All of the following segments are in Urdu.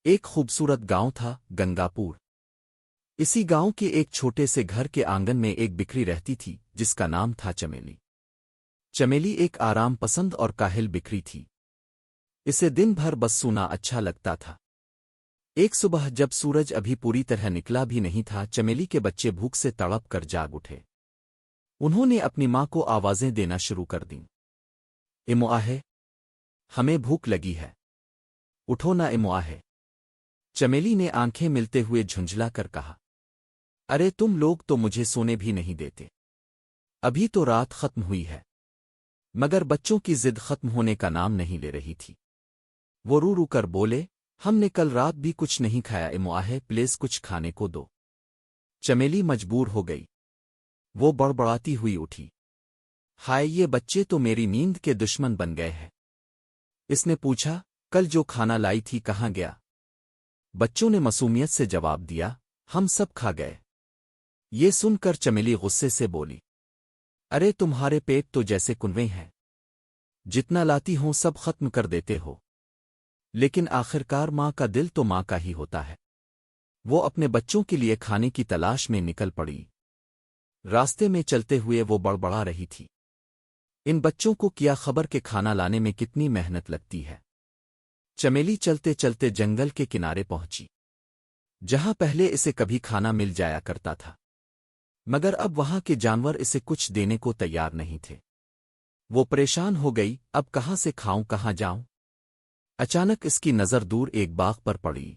ایک خوبصورت گاؤں تھا، گنگاپور۔ اسی گاؤں کے ایک چھوٹے سے گھر کے آنگن میں ایک بکری رہتی تھی جس کا نام تھا چمیلی۔ چمیلی ایک آرام پسند اور کاہل بکری تھی۔ اسے دن بھر بس سونا اچھا لگتا تھا۔ ایک صبح جب سورج ابھی پوری طرح نکلا بھی نہیں تھا، چمیلی کے بچے بھوک سے تڑپ کر جاگ اٹھے۔ انہوں نے اپنی ماں کو آوازیں دینا شروع کر دیں۔ امواہے، ہمیں بھوک لگی ہے، اٹھو نا امواہے۔ چمیلی نے آنکھیں ملتے ہوئے جھنجھلا کر کہا، ارے تم لوگ تو مجھے سونے بھی نہیں دیتے، ابھی تو رات ختم ہوئی ہے۔ مگر بچوں کی ضد ختم ہونے کا نام نہیں لے رہی تھی۔ وہ رو رو کر بولے، ہم نے کل رات بھی کچھ نہیں کھایا، امواہے پلیز کچھ کھانے کو دو۔ چمیلی مجبور ہو گئی۔ وہ بڑبڑاتی ہوئی اٹھی، ہائے یہ بچے تو میری نیند کے دشمن بن گئے ہیں۔ اس نے پوچھا، کل جو کھانا لائی تھی کہاں گیا؟ بچوں نے معصومیت سے جواب دیا، ہم سب کھا گئے۔ یہ سن کر چمیلی غصے سے بولی، ارے تمہارے پیٹ تو جیسے کنویں ہیں، جتنا لاتی ہوں سب ختم کر دیتے ہو۔ لیکن آخرکار ماں کا دل تو ماں کا ہی ہوتا ہے۔ وہ اپنے بچوں کے لیے کھانے کی تلاش میں نکل پڑی۔ راستے میں چلتے ہوئے وہ بڑبڑا رہی تھی، ان بچوں کو کیا خبر کہ کھانا لانے میں کتنی محنت لگتی ہے۔ چمیلی چلتے چلتے جنگل کے کنارے پہنچی، جہاں پہلے اسے کبھی کھانا مل جایا کرتا تھا، مگر اب وہاں کے جانور اسے کچھ دینے کو تیار نہیں تھے۔ وہ پریشان ہو گئی، اب کہاں سے کھاؤں، کہاں جاؤں؟ اچانک اس کی نظر دور ایک باغ پر پڑی۔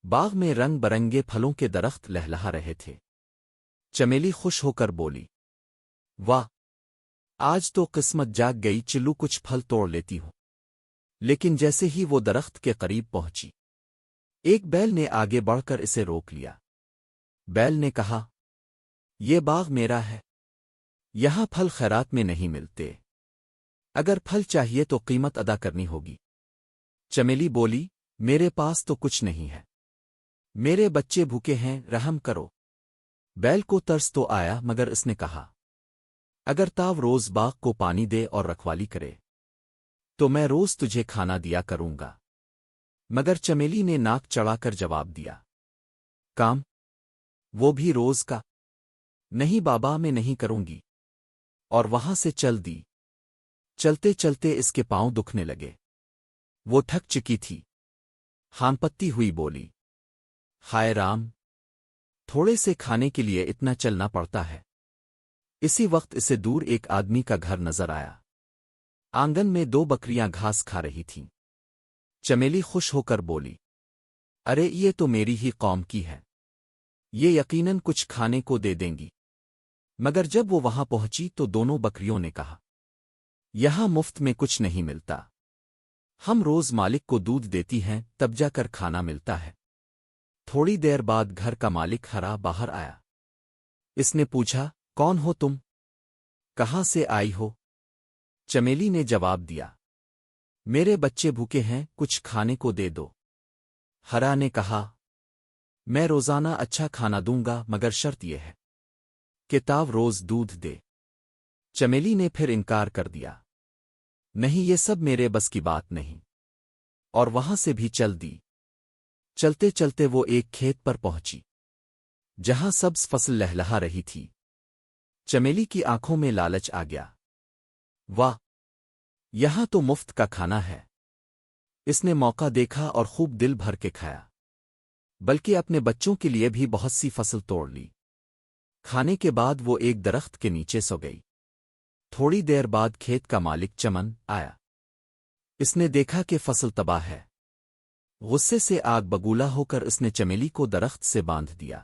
باغ میں رنگ برنگے پھلوں کے درخت لہلہا رہے تھے۔ چمیلی خوش ہو کر بولی، واہ، آج تو قسمت جاگ گئی، چلو کچھ پھل توڑ لیتی ہوں۔ لیکن جیسے ہی وہ درخت کے قریب پہنچی، ایک بیل نے آگے بڑھ کر اسے روک لیا۔ بیل نے کہا، یہ باغ میرا ہے، یہاں پھل خیرات میں نہیں ملتے، اگر پھل چاہیے تو قیمت ادا کرنی ہوگی۔ چمیلی بولی، میرے پاس تو کچھ نہیں ہے، میرے بچے بھوکے ہیں، رحم کرو۔ بیل کو ترس تو آیا، مگر اس نے کہا، اگر تاو روز باغ کو پانی دے اور رکھوالی کرے تو میں روز تجھے کھانا دیا کروں گا۔ مگر چمیلی نے ناک چڑھا کر جواب دیا، کام وہ بھی روز کا؟ نہیں بابا، میں نہیں کروں گی، اور وہاں سے چل دی۔ چلتے چلتے اس کے پاؤں دکھنے لگے، وہ تھک چکی تھی۔ ہانپتی ہوئی بولی، ہائے رام، تھوڑے سے کھانے کے لیے اتنا چلنا پڑتا ہے۔ اسی وقت اسے دور ایک آدمی کا گھر نظر آیا۔ آنگن میں دو بکریاں گھاس کھا رہی تھیں۔ چمیلی خوش ہو کر بولی، ارے یہ تو میری ہی قوم کی ہے، یہ یقیناً کچھ کھانے کو دے دیں گی۔ مگر جب وہ وہاں پہنچی تو دونوں بکریوں نے کہا، یہاں مفت میں کچھ نہیں ملتا، ہم روز مالک کو دودھ دیتی ہیں تب جا کر کھانا ملتا ہے۔ تھوڑی دیر بعد گھر کا مالک ہرا باہر آیا۔ اس نے پوچھا، کون ہو تم؟ کہاں سے آئی ہو؟ چمیلی نے جواب دیا، میرے بچے بھوکے ہیں، کچھ کھانے کو دے دو۔ ہرا نے کہا، میں روزانہ اچھا کھانا دوں گا، مگر شرط یہ ہے کہ تاو روز دودھ دے۔ چمیلی نے پھر انکار کر دیا، نہیں یہ سب میرے بس کی بات نہیں، اور وہاں سے بھی چل دی۔ چلتے چلتے وہ ایک کھیت پر پہنچی، جہاں سبز فصل لہلہا رہی تھی۔ چمیلی کی آنکھوں میں لالچ آ گیا، واہ، یہاں تو مفت کا کھانا ہے۔ اس نے موقع دیکھا اور خوب دل بھر کے کھایا، بلکہ اپنے بچوں کے لیے بھی بہت سی فصل توڑ لی۔ کھانے کے بعد وہ ایک درخت کے نیچے سو گئی۔ تھوڑی دیر بعد کھیت کا مالک چمن آیا۔ اس نے دیکھا کہ فصل تباہ ہے۔ غصے سے آگ بگولا ہو کر اس نے چمیلی کو درخت سے باندھ دیا۔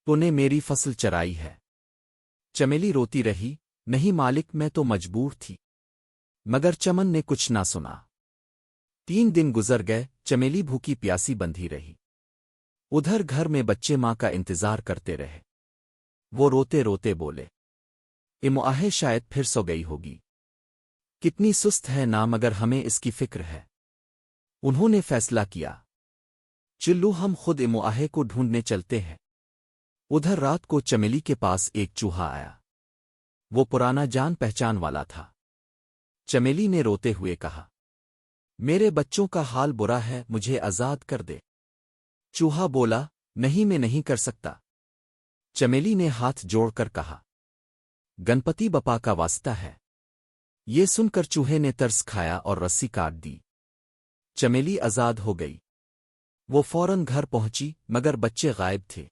تو نے میری فصل چرائی ہے۔ چمیلی روتی رہی، نہیں مالک، میں تو مجبور تھی۔ مگر چمن نے کچھ نہ سنا۔ 3 دن گزر گئے، چمیلی بھوکی پیاسی بندھی رہی۔ ادھر گھر میں بچے ماں کا انتظار کرتے رہے۔ وہ روتے روتے بولے، امواہے شاید پھر سو گئی ہوگی، کتنی سست ہے نا، مگر ہمیں اس کی فکر ہے۔ انہوں نے فیصلہ کیا، چلو ہم خود امواہے کو ڈھونڈنے چلتے ہیں۔ ادھر رات کو چمیلی کے پاس ایک چوہا آیا۔ وہ پرانا جان پہچان والا تھا۔ چمیلی نے روتے ہوئے کہا، میرے بچوں کا حال برا ہے، مجھے آزاد کر دے۔ چوہا بولا، نہیں، میں نہیں کر سکتا۔ چمیلی نے ہاتھ جوڑ کر کہا، گنپتی بپا کا واسطہ ہے۔ یہ سن کر چوہے نے ترس کھایا اور رسی کاٹ دی۔ چمیلی آزاد ہو گئی۔ وہ فوراً گھر پہنچی، مگر بچے غائب تھے۔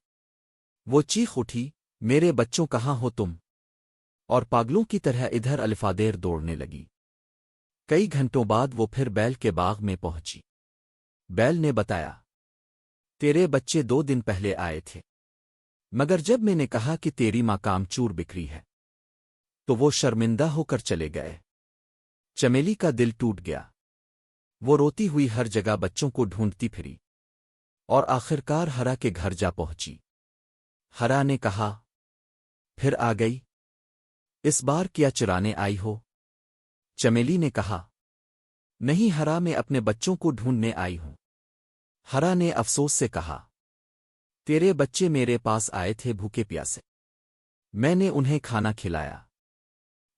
وہ چیخ اٹھی، میرے بچوں کہاں ہو تم؟ اور پاگلوں کی طرح ادھر الفادیر دوڑنے لگی۔ کئی گھنٹوں بعد وہ پھر بیل کے باغ میں پہنچی۔ بیل نے بتایا، تیرے بچے 2 دن پہلے آئے تھے، مگر جب میں نے کہا کہ تیری ماں کام چور بکری ہے تو وہ شرمندہ ہو کر چلے گئے۔ چمیلی کا دل ٹوٹ گیا۔ وہ روتی ہوئی ہر جگہ بچوں کو ڈھونڈتی پھری اور آخرکار ہرا کے گھر جا پہنچی۔ ہرا نے کہا، پھر آ گئی؟ اس بار کیا چرانے آئی ہو؟ چمیلی نے کہا، نہیں ہرا، میں اپنے بچوں کو ڈھونڈنے آئی ہوں۔ ہرا نے افسوس سے کہا، تیرے بچے میرے پاس آئے تھے بھوکے پیاسے، میں نے انہیں کھانا کھلایا،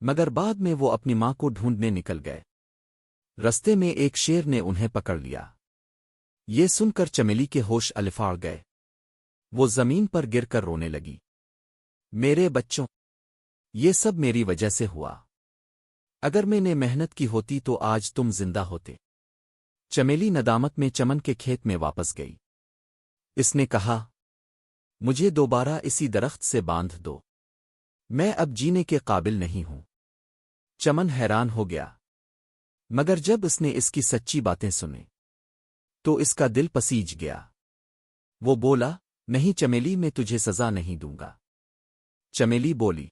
مگر بعد میں وہ اپنی ماں کو ڈھونڈنے نکل گئے۔ رستے میں ایک شیر نے انہیں پکڑ لیا۔ یہ سن کر چمیلی کے ہوش الفاڑ گئے۔ وہ زمین پر گر کر رونے لگی، میرے بچوں، یہ سب میری وجہ سے ہوا۔ اگر میں نے محنت کی ہوتی تو آج تم زندہ ہوتے۔ چمیلی ندامت میں چمن کے کھیت میں واپس گئی۔ اس نے کہا، مجھے دوبارہ اسی درخت سے باندھ دو، میں اب جینے کے قابل نہیں ہوں۔ چمن حیران ہو گیا، مگر جب اس نے اس کی سچی باتیں سنیں تو اس کا دل پسیج گیا۔ وہ بولا، نہیں چمیلی، میں تجھے سزا نہیں دوں گا۔ چمیلی بولی،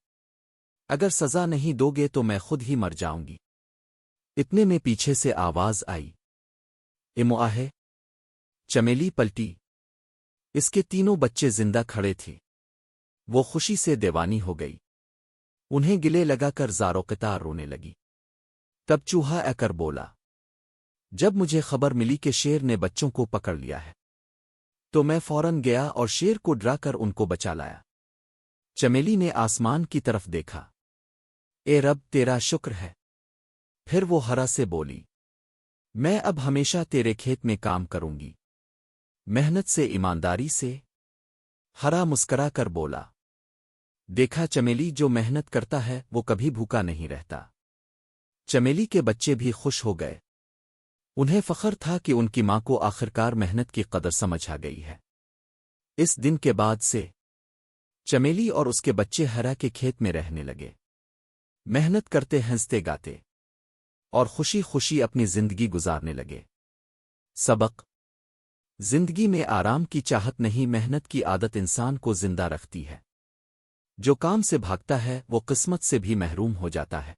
اگر سزا نہیں دو گے تو میں خود ہی مر جاؤں گی۔ اتنے میں پیچھے سے آواز آئی، امواہے۔ چمیلی پلٹی، اس کے 3 بچے زندہ کھڑے تھے۔ وہ خوشی سے دیوانی ہو گئی، انہیں گلے لگا کر زارو قطار رونے لگی۔ تب چوہا آ کر بولا، جب مجھے خبر ملی کہ شیر نے بچوں کو پکڑ لیا ہے تو میں فوراً گیا اور شیر کو ڈرا کر ان کو بچا لایا۔ چمیلی نے آسمان کی طرف دیکھا، اے رب تیرا شکر ہے۔ پھر وہ ہرا سے بولی، میں اب ہمیشہ تیرے کھیت میں کام کروں گی، محنت سے، ایمانداری سے۔ ہرا مسکرا کر بولا، دیکھا چمیلی، جو محنت کرتا ہے وہ کبھی بھوکا نہیں رہتا۔ چمیلی کے بچے بھی خوش ہو گئے۔ انہیں فخر تھا کہ ان کی ماں کو آخرکار محنت کی قدر سمجھ آ گئی ہے۔ اس دن کے بعد سے چمیلی اور اس کے بچے ہرا کے کھیت میں رہنے لگے، محنت کرتے، ہنستے گاتے اور خوشی خوشی اپنی زندگی گزارنے لگے۔ سبق: زندگی میں آرام کی چاہت نہیں، محنت کی عادت انسان کو زندہ رکھتی ہے۔ جو کام سے بھاگتا ہے وہ قسمت سے بھی محروم ہو جاتا ہے۔